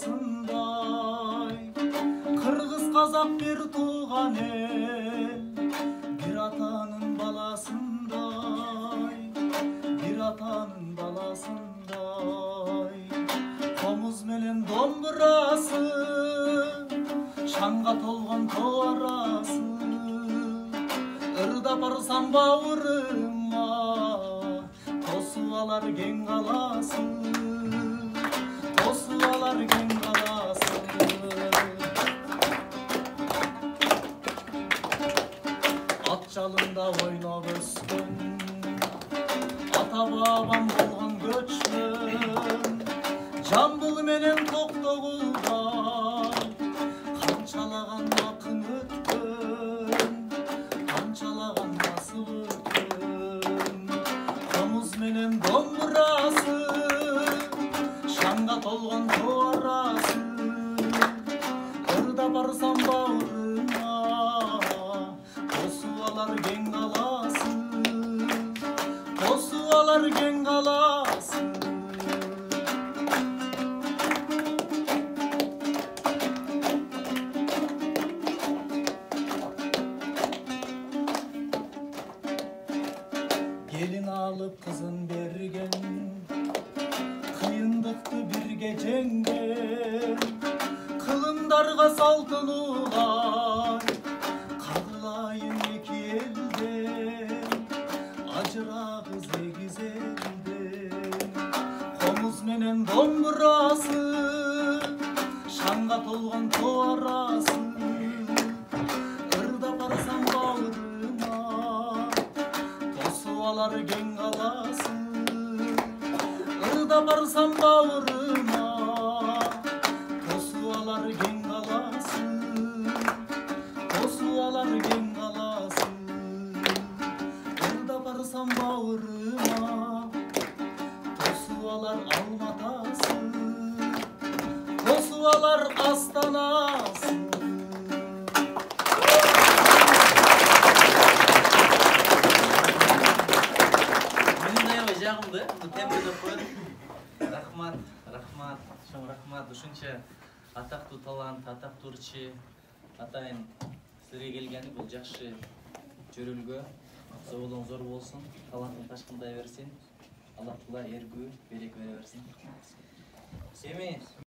баласындай. Кыргыз казак бир тууган эл, бир атанын баласындай, бир атанын баласындай. Комуз менен домбурасы, шаңга толгон тоо арасы. Ырда барсам бауырыма, тосуп алар кең каласын, тосуп алар кең каласын. Ат жалында ойноп өскөн, ата бабам болгон көчмөн, Жамбыл менен Токтогулда канчалаган акын өткөн, канчалаган насып өткөн. Комуз менен домбурасы, шаңга толгон тоо арасы. Ырда барсам бауырыма, тосуп алар кең каласын, тосуп алар кең каласын. Gelin alıp kızın bergen, kıyındıktı birge cengen. Kılımdarga saltın uğar, kagılayın iki elden, acırağız egiz elden. Komuz menen domburası, şanga tolgan too arası. Irda barsam bağrıma, alar keng kalasın. Irda barsam bağrıma, tosup alar keng kalasın, tosup alar keng kalasın. Irda barsam bağrıma, tosup alar Almatasın, tosup alar Astanasın. Жағымды, тембрді қойдым. Рахмат, рахмат, шоң рахмат. Ушунча атактуу талант, атактуу ырчы атайын силерге келгени бул жакшы жөрөлгө. Соолуң зор болсун, талантың ташкындай берсин. Алла Таала эргүү, берек бере берсин. Эми